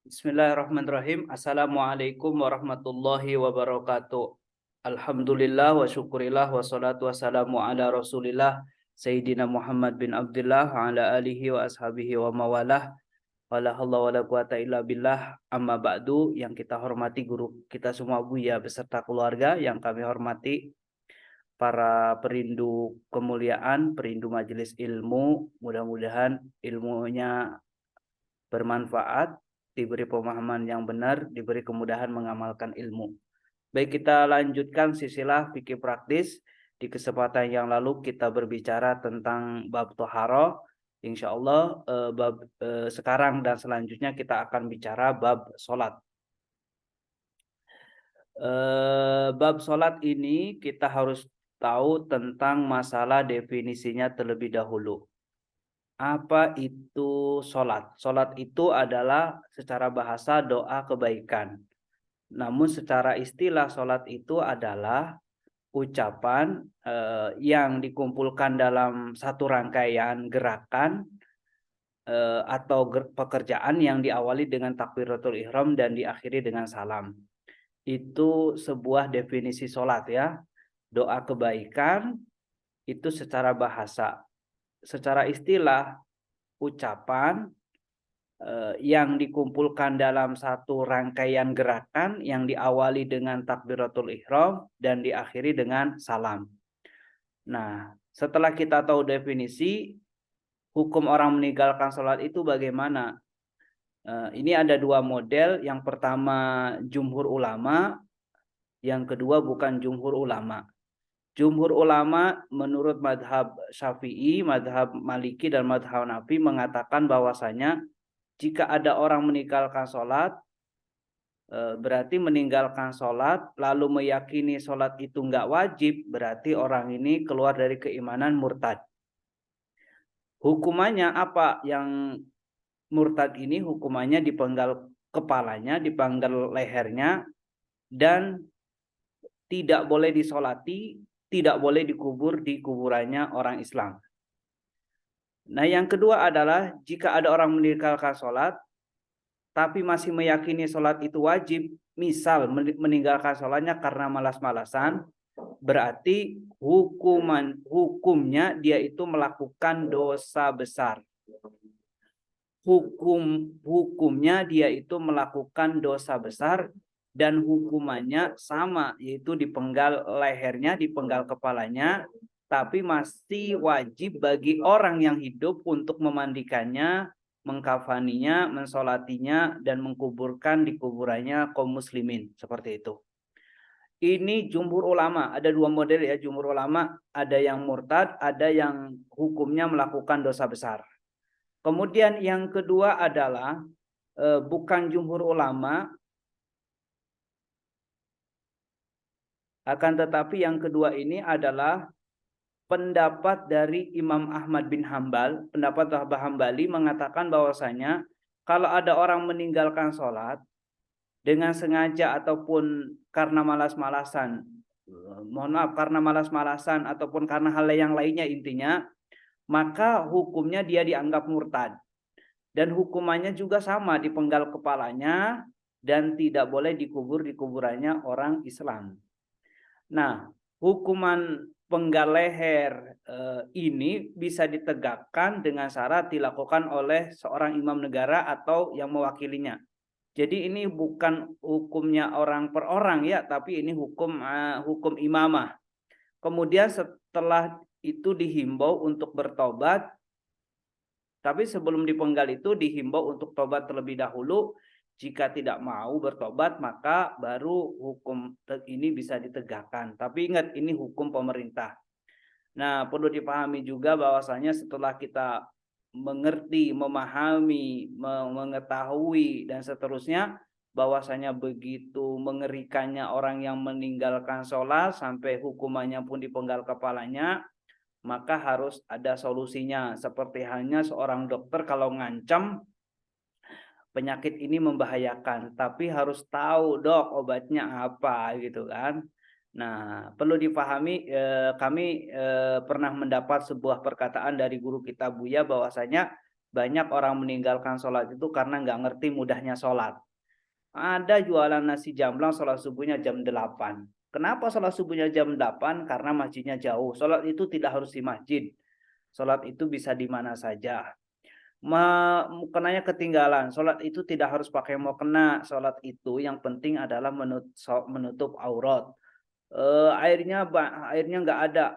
Bismillahirrahmanirrahim. Assalamualaikum warahmatullahi wabarakatuh. Alhamdulillah wa syukurillah wa salatu wassalamu ala rasulillah Sayyidina Muhammad bin Abdullah wa ala alihi wa ashabihi wa mawalah. Wala hawla wala quwata illa billah. Amma ba'du. Yang kita hormati guru kita semua Buya beserta keluarga, yang kami hormati para perindu kemuliaan, perindu majelis ilmu. Mudah-mudahan ilmunya bermanfaat, diberi pemahaman yang benar, diberi kemudahan mengamalkan ilmu. Baik, kita lanjutkan silsilah fikih praktis. Di kesempatan yang lalu kita berbicara tentang bab toharo. Insya Allah sekarang dan selanjutnya kita akan bicara bab sholat. Bab sholat ini kita harus tahu tentang masalah definisinya terlebih dahulu. Apa itu sholat? Sholat itu adalah secara bahasa doa kebaikan. Namun secara istilah sholat itu adalah ucapan yang dikumpulkan dalam satu rangkaian gerakan atau pekerjaan yang diawali dengan takbiratul ihram dan diakhiri dengan salam. Itu sebuah definisi sholat ya. Doa kebaikan itu secara bahasa. Secara istilah, ucapan yang dikumpulkan dalam satu rangkaian gerakan yang diawali dengan takbiratul ihram dan diakhiri dengan salam. Nah, setelah kita tahu definisi, hukum orang meninggalkan sholat itu bagaimana? Ini ada dua model. Yang pertama jumhur ulama, yang kedua bukan jumhur ulama. Jumhur ulama menurut madhab Syafi'i, madhab Maliki, dan madhab Hanafi mengatakan bahwasanya jika ada orang meninggalkan sholat, berarti meninggalkan sholat lalu meyakini sholat itu nggak wajib, berarti orang ini keluar dari keimanan, murtad. Hukumannya apa? Yang murtad ini hukumannya dipenggal kepalanya, dipenggal lehernya, dan tidak boleh disolati, tidak boleh dikubur di kuburannya orang Islam. Nah, yang kedua adalah jika ada orang meninggalkan sholat, tapi masih meyakini sholat itu wajib, misal meninggalkan sholatnya karena malas-malasan, berarti hukumnya dia itu melakukan dosa besar. Hukumnya dia itu melakukan dosa besar dan hukumannya sama, yaitu dipenggal lehernya, dipenggal kepalanya, tapi masih wajib bagi orang yang hidup untuk memandikannya, mengkafaninya, mensolatinya, dan mengkuburkan di kuburannya kaum muslimin. Seperti itu. Ini jumhur ulama. Ada dua model ya jumhur ulama. Ada yang murtad, ada yang hukumnya melakukan dosa besar. Kemudian yang kedua adalah bukan jumhur ulama, akan tetapi yang kedua ini adalah pendapat dari Imam Ahmad bin Hambal. Pendapat Wahbah Hambali mengatakan bahwasanya kalau ada orang meninggalkan sholat dengan sengaja ataupun karena malas-malasan, karena malas-malasan ataupun karena hal yang lainnya intinya, maka hukumnya dia dianggap murtad. Dan hukumannya juga sama, dipenggal kepalanya dan tidak boleh dikubur di kuburannya orang Islam. Nah, hukuman penggal leher ini bisa ditegakkan dengan syarat dilakukan oleh seorang imam negara atau yang mewakilinya. Jadi ini bukan hukumnya orang per orang ya, tapi ini hukum imamah. Kemudian setelah itu dihimbau untuk bertobat, tapi sebelum dipenggal itu dihimbau untuk tobat terlebih dahulu. Jika tidak mau bertobat, maka baru hukum ini bisa ditegakkan. Tapi ingat, ini hukum pemerintah. Nah, perlu dipahami juga bahwasanya setelah kita mengerti, memahami, mengetahui, dan seterusnya, bahwasanya begitu mengerikannya orang yang meninggalkan sholat sampai hukumannya pun dipenggal kepalanya, maka harus ada solusinya. Seperti halnya seorang dokter kalau ngancam penyakit ini membahayakan, tapi harus tahu dok obatnya apa gitu kan. Nah, perlu dipahami, kami pernah mendapat sebuah perkataan dari guru kita Buya bahwasanya banyak orang meninggalkan sholat itu karena nggak ngerti mudahnya sholat. Ada jualan nasi jamblang sholat subuhnya jam 8. Kenapa sholat subuhnya jam 8? Karena masjidnya jauh. Sholat itu tidak harus di masjid. Sholat itu bisa di mana saja. Mukenanya ketinggalan. Sholat itu tidak harus pakai mukena. Sholat itu yang penting adalah menutup aurat. Airnya nggak ada.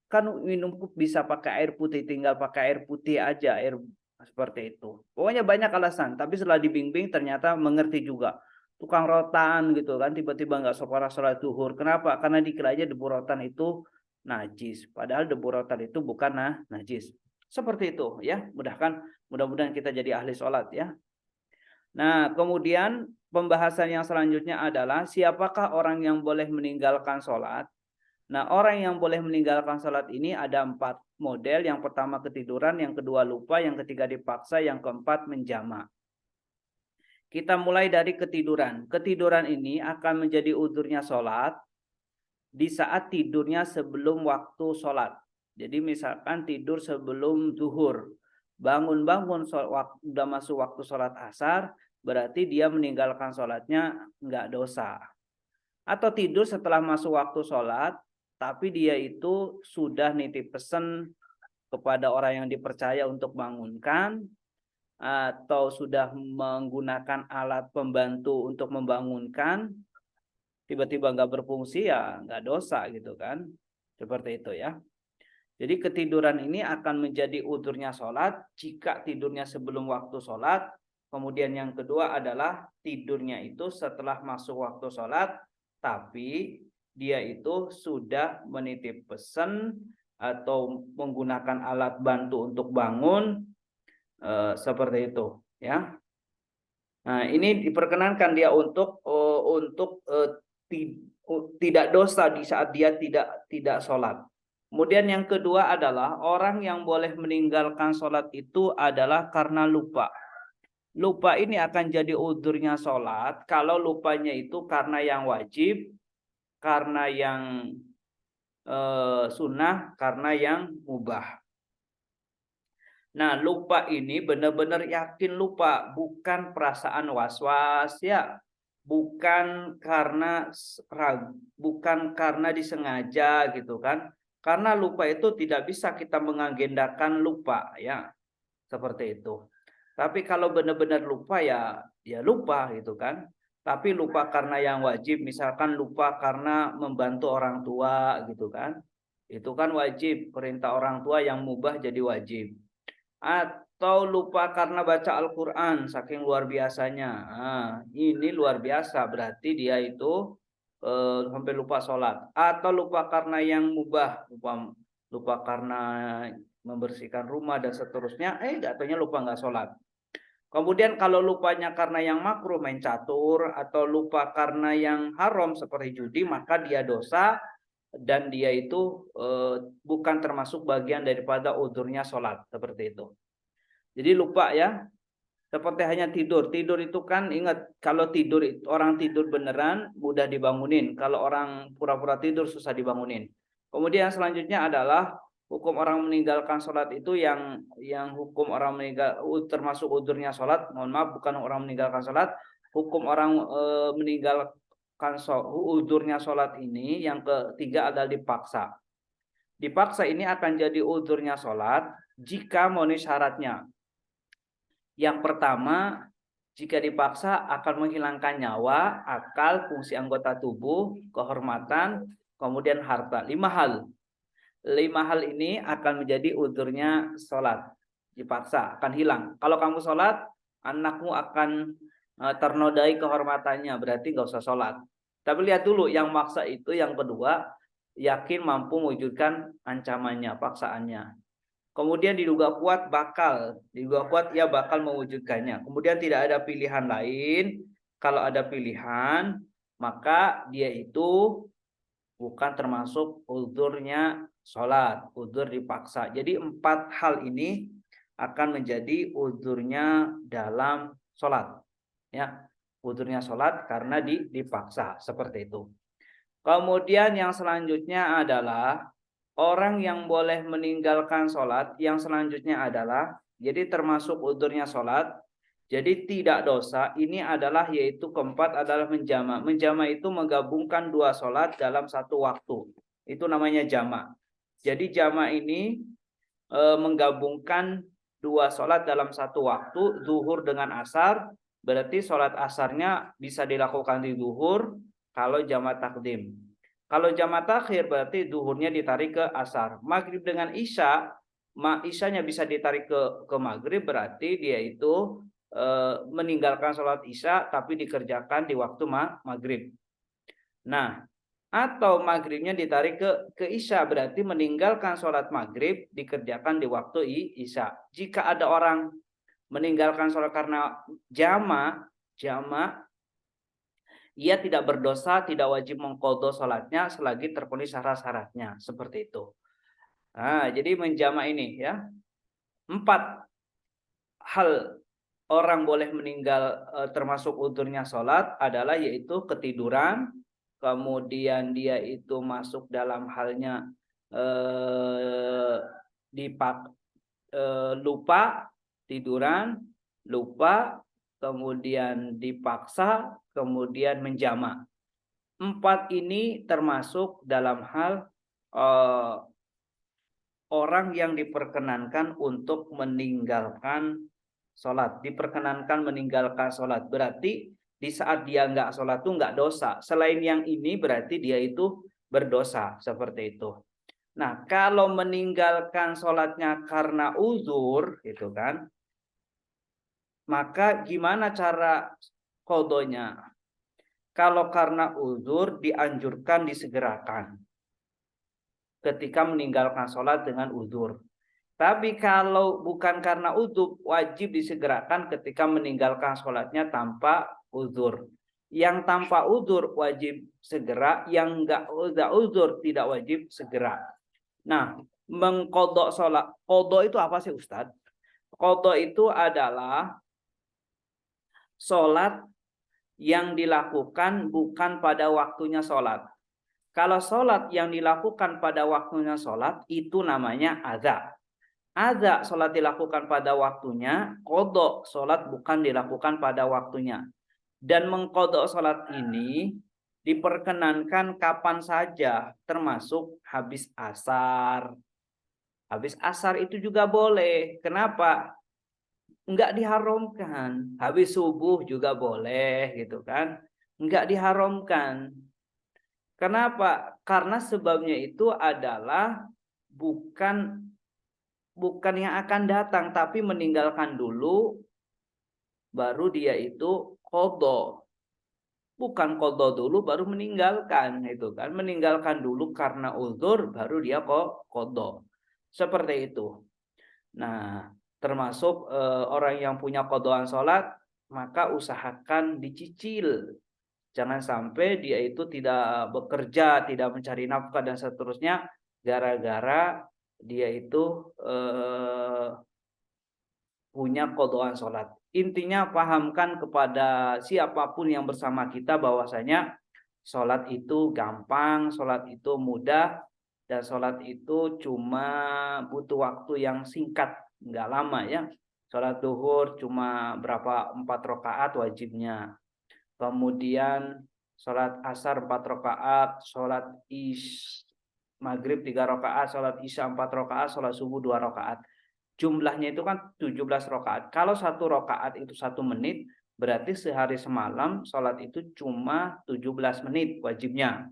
Kan minum bisa pakai air putih, tinggal pakai air putih aja, air seperti itu. Pokoknya banyak alasan, tapi setelah dibimbing ternyata mengerti juga. Tukang rotan gitu kan, tiba-tiba nggak sholat zuhur. Kenapa? Karena dikira aja debu rotan itu najis. Padahal debu rotan itu bukan najis. Seperti itu ya. Mudah-mudahan kita jadi ahli sholat ya. Nah, kemudian pembahasan yang selanjutnya adalah siapakah orang yang boleh meninggalkan sholat. Nah, orang yang boleh meninggalkan sholat ini ada 4 model. Yang pertama ketiduran, yang kedua lupa, yang ketiga dipaksa, yang keempat menjamak. Kita mulai dari ketiduran. Ketiduran ini akan menjadi udurnya sholat di saat tidurnya sebelum waktu sholat. Jadi misalkan tidur sebelum zuhur. Bangun-bangun udah masuk waktu sholat asar, berarti dia meninggalkan sholatnya nggak dosa. Atau tidur setelah masuk waktu sholat, tapi dia itu sudah nitip pesan kepada orang yang dipercaya untuk bangunkan, atau sudah menggunakan alat pembantu untuk membangunkan, tiba-tiba nggak berfungsi ya nggak dosa gitu kan. Seperti itu ya. Jadi ketiduran ini akan menjadi udurnya sholat jika tidurnya sebelum waktu sholat. Kemudian yang kedua adalah tidurnya itu setelah masuk waktu sholat, tapi dia itu sudah menitip pesan atau menggunakan alat bantu untuk bangun, seperti itu ya. Nah, ini diperkenankan dia untuk tidak dosa di saat dia tidak sholat. Kemudian yang kedua adalah orang yang boleh meninggalkan sholat itu adalah karena lupa. Lupa ini akan jadi udurnya sholat kalau lupanya itu karena yang wajib, karena yang sunnah, karena yang mubah. Nah, lupa ini benar-benar yakin lupa, bukan perasaan was-was ya. Bukan karena disengaja gitu kan. Karena lupa itu tidak bisa kita mengagendakan lupa ya. Seperti itu. Tapi kalau benar-benar lupa ya lupa gitu kan. Tapi lupa karena yang wajib, misalkan lupa karena membantu orang tua gitu kan. Itu kan wajib, perintah orang tua yang mubah jadi wajib. Atau lupa karena baca Al-Quran saking luar biasanya. Nah, ini luar biasa, berarti dia itu sampai lupa sholat. Atau lupa karena yang mubah, lupa karena membersihkan rumah dan seterusnya, jatuhnya lupa nggak sholat. Kemudian kalau lupanya karena yang makruh, main catur, atau lupa karena yang haram seperti judi, maka dia dosa dan dia itu bukan termasuk bagian daripada udurnya sholat, seperti itu. Jadi lupa ya, seperti hanya tidur. Tidur itu kan ingat, kalau tidur orang tidur beneran mudah dibangunin. Kalau orang pura-pura tidur susah dibangunin. Kemudian selanjutnya adalah hukum orang meninggalkan sholat itu yang hukum orang meninggal termasuk udurnya sholat. Mohon maaf, bukan orang meninggalkan sholat. Hukum orang meninggalkan udurnya sholat ini yang ketiga adalah dipaksa. Dipaksa ini akan jadi udurnya sholat jika memenuhi syaratnya. Yang pertama, jika dipaksa akan menghilangkan nyawa, akal, fungsi anggota tubuh, kehormatan, kemudian harta. 5 hal. 5 hal ini akan menjadi udurnya sholat. Dipaksa akan hilang. Kalau kamu sholat, anakmu akan ternodai kehormatannya, berarti nggak usah sholat. Tapi lihat dulu, yang maksa itu yang kedua, yakin mampu mewujudkan ancamannya, paksaannya. Kemudian diduga kuat ia bakal mewujudkannya. Kemudian tidak ada pilihan lain. Kalau ada pilihan, maka dia itu bukan termasuk udurnya sholat, udur dipaksa. Jadi 4 hal ini akan menjadi udurnya dalam sholat. Ya, udurnya sholat karena dipaksa, seperti itu. Kemudian yang selanjutnya adalah orang yang boleh meninggalkan sholat, yang selanjutnya adalah Jadi termasuk udurnya sholat. Jadi tidak dosa. Ini adalah yaitu keempat adalah menjama. Menjama itu menggabungkan dua sholat dalam satu waktu. Itu namanya jama. Jadi jama ini menggabungkan dua sholat dalam satu waktu, zuhur dengan asar. Berarti sholat asarnya bisa dilakukan di zuhur kalau jama takdim. Kalau jama takhir berarti zuhurnya ditarik ke asar. Maghrib dengan isya, isyanya bisa ditarik ke maghrib, berarti dia itu meninggalkan sholat isya tapi dikerjakan di waktu maghrib. Nah, atau maghribnya ditarik ke isya, berarti meninggalkan sholat maghrib dikerjakan di waktu isya. Jika ada orang meninggalkan sholat karena jama, ia tidak berdosa, tidak wajib mengqadha sholatnya selagi terpenuhi syarat-syaratnya, seperti itu. Nah, jadi menjama ini ya, 4 hal orang boleh meninggal termasuk udurnya sholat adalah yaitu ketiduran, kemudian dia itu masuk dalam halnya lupa tiduran, lupa, kemudian dipaksa, kemudian menjama. 4 ini termasuk dalam hal orang yang diperkenankan untuk meninggalkan sholat. Diperkenankan meninggalkan sholat. Berarti di saat dia nggak sholat itu nggak dosa. Selain yang ini berarti dia itu berdosa. Seperti itu. Nah, kalau meninggalkan sholatnya karena uzur, gitu kan, maka gimana cara qadanya? Kalau karena uzur dianjurkan disegerakan ketika meninggalkan sholat dengan uzur. Tapi kalau bukan karena uzur, wajib disegerakan ketika meninggalkan sholatnya tanpa uzur. Yang tanpa uzur wajib segera, yang enggak uzur tidak wajib segera. Nah, mengqadha sholat. Qadha itu apa sih, Ustadz? Qadha itu adalah sholat yang dilakukan bukan pada waktunya sholat. Kalau sholat yang dilakukan pada waktunya sholat, itu namanya adza. Adza sholat dilakukan pada waktunya, qadha sholat bukan dilakukan pada waktunya. Dan mengqadha sholat ini diperkenankan kapan saja, termasuk habis asar. Habis asar itu juga boleh. Kenapa? Enggak diharamkan. Habis subuh juga boleh gitu kan. Enggak diharamkan. Kenapa? Karena sebabnya itu adalah bukan yang akan datang, tapi meninggalkan dulu baru dia itu qadha. Bukan qadha dulu baru meninggalkan itu kan. Meninggalkan dulu karena uzur baru dia kok qadha. Seperti itu. Nah, termasuk orang yang punya qadhaan sholat, maka usahakan dicicil. Jangan sampai dia itu tidak bekerja, tidak mencari nafkah dan seterusnya gara-gara dia itu punya qadhaan sholat. Intinya pahamkan kepada siapapun yang bersama kita bahwasanya sholat itu gampang, sholat itu mudah, dan sholat itu cuma butuh waktu yang singkat, nggak lama ya. Sholat duhur cuma berapa 4 rakaat wajibnya. Kemudian sholat asar 4 rakaat, sholat maghrib 3 rakaat, sholat isya 4 rakaat, sholat subuh 2 rakaat. Jumlahnya itu kan 17 rakaat. Kalau 1 rakaat itu 1 menit, berarti sehari semalam sholat itu cuma 17 menit wajibnya.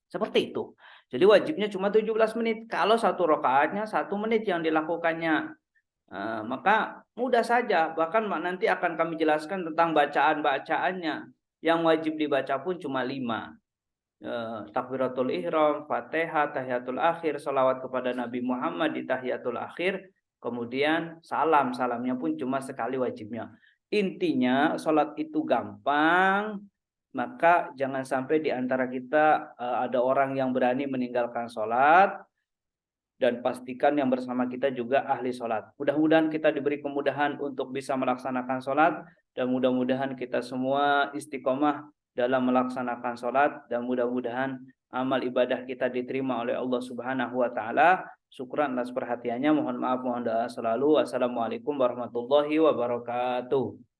Seperti itu. Jadi wajibnya cuma 17 menit. Kalau 1 rakaatnya 1 menit yang dilakukannya. Maka mudah saja. Bahkan nanti akan kami jelaskan tentang bacaan-bacaannya. Yang wajib dibaca pun cuma 5. Takbiratul ihram, Fatihah, tahiyatul akhir, salawat kepada Nabi Muhammad di tahiyatul akhir, kemudian salamnya pun cuma sekali wajibnya. Intinya salat itu gampang, maka jangan sampai di antara kita ada orang yang berani meninggalkan salat, dan pastikan yang bersama kita juga ahli salat. Mudah-mudahan kita diberi kemudahan untuk bisa melaksanakan salat, dan mudah-mudahan kita semua istiqomah dalam melaksanakan sholat, dan mudah-mudahan amal ibadah kita diterima oleh Allah Subhanahu wa taala. Syukran atas perhatiannya. Mohon maaf, mohon doa selalu. Wassalamualaikum warahmatullahi wabarakatuh.